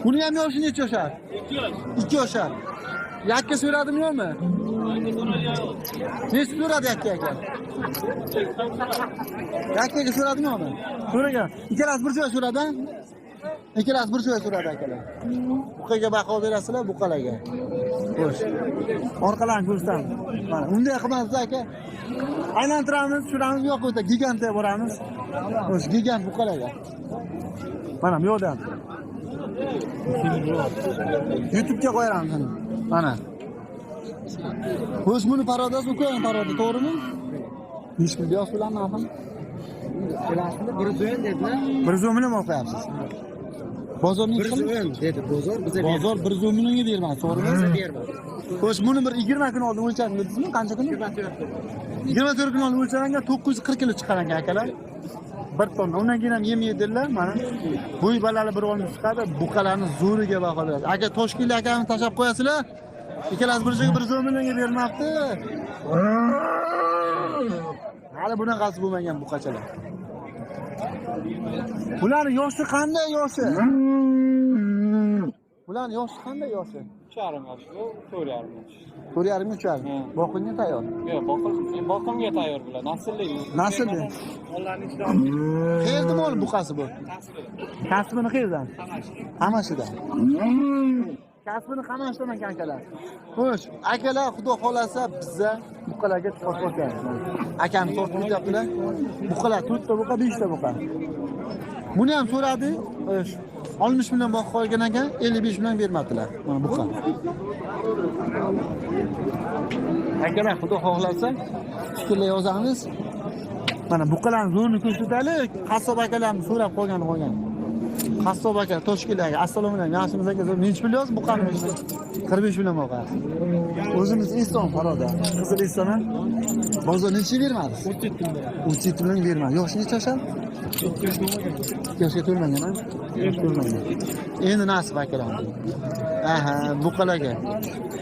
Buni ham yoshi necha oshar? 2 oshar. Yakka so'radimi yo'qmi? Necha so'radi yakka aka? Yakkaga so'radimi yo'qmi? So'ragan. Ikkalasi bir joy so'radi. Ikkalasi bir joy so'radi akalar. Buqaga baho berasizlar, buqalarga. Xo'sh. Orqalarni ko'rsam. Mana unday qilamiz aka. Aylantiramiz, tushiramiz, yo'q o'ta gigantga boramiz. Xo'sh, gigant buqalarga. Mana bu yo'ldan. YouTube'ga qo'yamiz buni. Mana. Xo'sh, buni parodasi ukoning parodi, to'g'rimi? Hech kim yo'q bilan narxim. Bilasizmi? 100 dedilar. 100 million o'qiyapsiz. Bozorni dedi, bozor bizga berdi. Bozor 100 millionga bermadi, to'g'rimi? Bizga bermadi. Xo'sh, buni bir 20 kun oldin o'lchadingizmi? Qancha kun? 24 kun oldin o'lchaganga 940 kilo chiqqan akalar. Bir tonna. Undan keyin ham yem yedilar, mana. Bo'y balali bir olib chiqadi, buqalarni zo'riga baho beradi. Aka Toshkentlik akani tashab qo'yasizlar. Ikkalasi bir joyga 100 millionga bermabdi. Hali bunaqasi bo'lmagan buqachalar. Bularning yoshi qanday yoshi? Bularning yoshi qanday yoshi? 3,5 yosh, 4,5 yosh. 4,5 3,5. Boqimga tayyor. Yo'q, boqimga tayyor bular. Naslli. Naslli. Onlarning ichidan qayerda mol buqasi bu? Kasbini qayerdan? Qamashidan. Kasbini Qamashidan akalar. Xo'sh, akalar xudo xolasa bizza buqalarga chiqib qo'yamiz. Akam tortib o'tyaptilar. Buqalar 4 ta buqa, 5 ta buqa. Buni ham so'radi. Xo'sh, 60 million boqib qolgan ekan, 55 million bermadilar. Mana buqa. Akalar xudo xolasa fikrlar yozamiz. Mana buqalarning zo'rini ko'rsataylik. Qassob akalarni so'rab qo'ygan. Qassob aka Toshkentdagi assalomu alaykum. Yaxshimiz aka, necha pul yoz buqani? 45 million boqasiz. O'zimiz Eston Faroda. Qizil Eston. Bozor necha bermadi? 37 million bermadi. Yoshi necha oshar? 2 yoshga to'lmagan, ha? To'lmagan. Endi nasib akalar. Aha, buqalarga.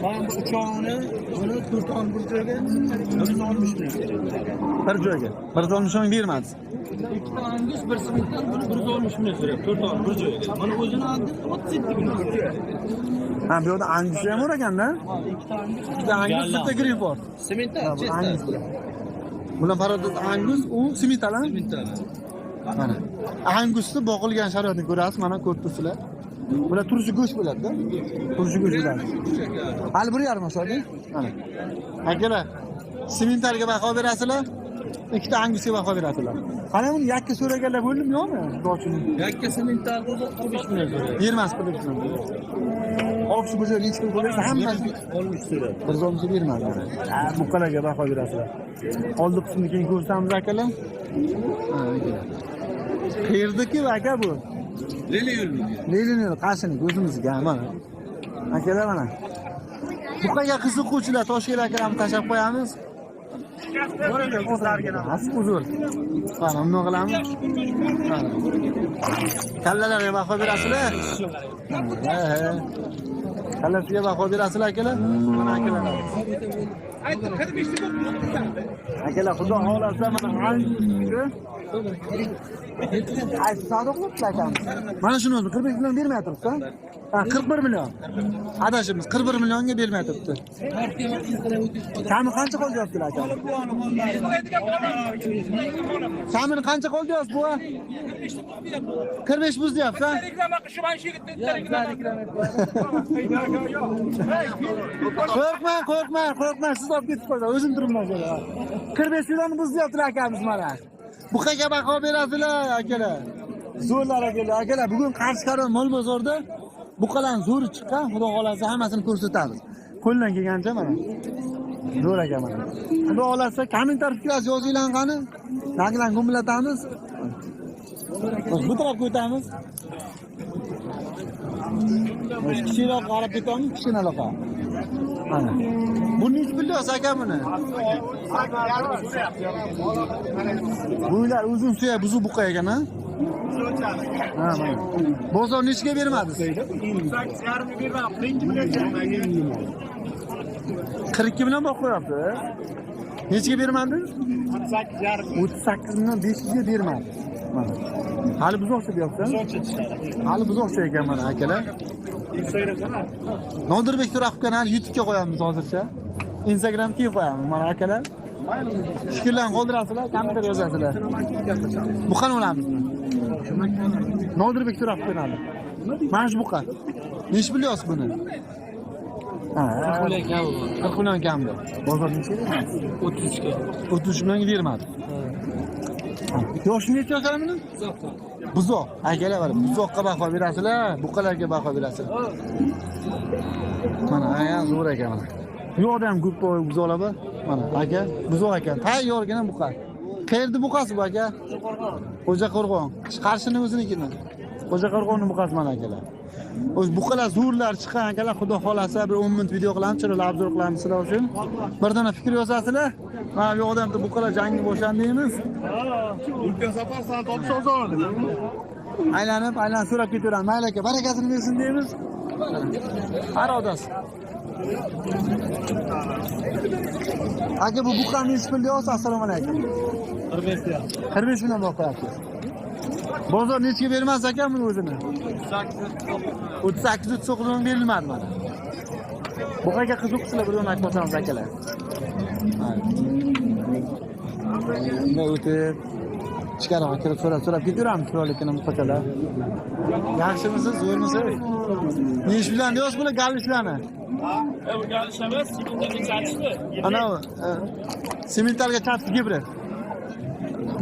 mana bu uchog'ini, buni 4 ton bir joyga 160 million. Bir joyga 160 million bermadi. 2 ta angus, bir simitdan buni 160 million so'rayapti. 4 ton bir joyga. Mana o'zini oldi 37 million. Ha, bu yerda angus ham bor ekanda? Ikkita angus, bitta Greenport. Sementdan chesta. Bular paroda angus, u sementala. Mana. Angusni boqilgan sharoitini ko'rasiz, mana ko'rib turibsizlar. Bular turshi go'sht bo'ladi-da. Turshi go'sht bo'ladi. Hali 1,5 oshadi. Mana. Akalar, sementalga baho berasizlar. Ikkita angusga baho berasizlar. Qani buni yakka so'raganlar bo'ldimi yo'qmi? Xudochini. Yakka semental bo'lsa 15 million so'raydi. Bermas pul uchun. Oqshi bu joyga necha pul bo'lsa hammasi 60 so'raydi. 160 bermadi. Ha, buqalarga baho berasizlar. Oldi qismini keyin ko'rsamiz akalar. Ha, akalar. Qayerdaki aka bu? Leli yo'lmi? Lelini qashini ko'zimizga mana. Akalar mana. Buqaga qiziquvchilar Toshkent akalarni tashab qo'yamiz. Asl uzr. Mana bunday qilamiz. Kallalarga baho berasizlar. Kallasiga baho berasizlar akalar. Mana akalar. Akalar xudo xolasa mana Ay, sodiq qiliblar. Mana shuni o'zi 45 million bermay turibdi. Ha, 41 million. Adashimiz 41 millionga bermay turibdi. Kami qancha qolyapti aka? Kamini qancha qolyapti bu? 45 buzyapti, ha? Qo'rqma, siz olib ketib qo'ying. O'zim turibman joyda. 45 million buzyapti akamiz mana. Buqaga baho berasizlar akalar. Zo'rlar akalar. Bugun Qarshi Karom mol bozorda buqalarning zo'ri chiqqan. Xudo xolasa hammasini ko'rsatamiz. Qo'ldan kelgancha mana. Zo'r aka mana. Xudo xolasa kommentar fikrlar yozinglar qani. Naqlan gumlatamiz. Bu tarafga o'tamiz. Kichikroq qarab ketamiz, kichkinaroq. Mana. Buni necha pul yo'q aka buni? Bular uzun suya buzu buqa ekan, ha? Ha, mana. Bozor nechiga bermadi? 8,5 bermadi. 42 million boqib qo'yapti. Nechiga bermadi? 38,5. 38 million 500 ga bermadi. Mana. Hali buzoqcha deyapsan? Buzoqcha chiqadi. Hali buzoqcha ekan mana akalar. Instagramda Nodirbek Turahov hali YouTube'ga qo'yamiz hozircha. Instagramga qo'yamiz mana akalar. Fikrlarni qoldirasizlar, kommentar yozasizlar. Bu qani olamizmi? Nodirbek Turahov kanali. Mana shu buqa. Nechi bilyapsiz buni? Ha, 40 million kamda. Bozor necha? 33 ga. 33 millionga bermadi. Yoshi necha yoshlar buni? Buzoq. Akalar bor. Buzoqqa baho berasizlar, buqalarga baho berasizlar. Mana aya zo'r ekan mana. Bu yoqda ham ko'p buzoqlar bor. Mana aka, buzoq ekan. Tayyorgina buqa. Qayerda buqasi bu aka? Xo'jaqo'rg'on. Qarshining o'zinikimi? Xo'jaqo'rg'onning buqasi mana akalar. O'z buqalar zo'rlar chiqqan akalar, xudo xolasa bir 10 minut video qilamiz, chiroyli obzor qilamiz sizlar uchun. Bir dona fikr yozasizlar. Mana bu yoqda ham buqalar jangi boshlandi deymiz. Ulkan safar soat 60 oladi. Aylanib so'rab ketaveramiz. Mayli aka, barakasini bersin deymiz. Arodas. Aka bu buqani nechi pul deyapsiz? Assalomu alaykum. 45 ga. 45 million boqyapsiz. Bozor nechiga bermas ekan buni o'zini? 38-39 million berilmadi mana. Buqaga qiziqsizlar bir dona aytmasamiz akalar. Nima o'tib ichkariga kirib so'rab ketaveramiz chiroylikini buqachalar. Yaxshimisiz, zo'rmisiz? Nechi bilan deyapsiz bular galishlarni? Bu galish emas, simentalga chatishdi. Ana simentalga chatib gibrid.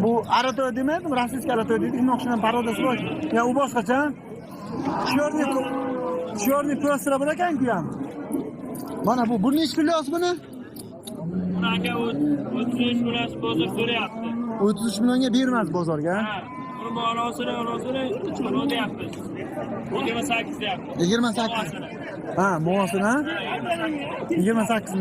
Bu arato demaydi, rossiyskiy arato deydi. Shunga o'xshagan parodasi bor. Ya u boshqacha. Chyorniy prostra bor ekan-ku ham. Mana bu nechi bilyapsiz buni? Buni aka 33 million bozor so'rayapti. 33 millionga bermas bozorga. Ha, buni ma'nosini 3 million deyapmiz. 28 deyapmiz. 28. Ha, muosini. 28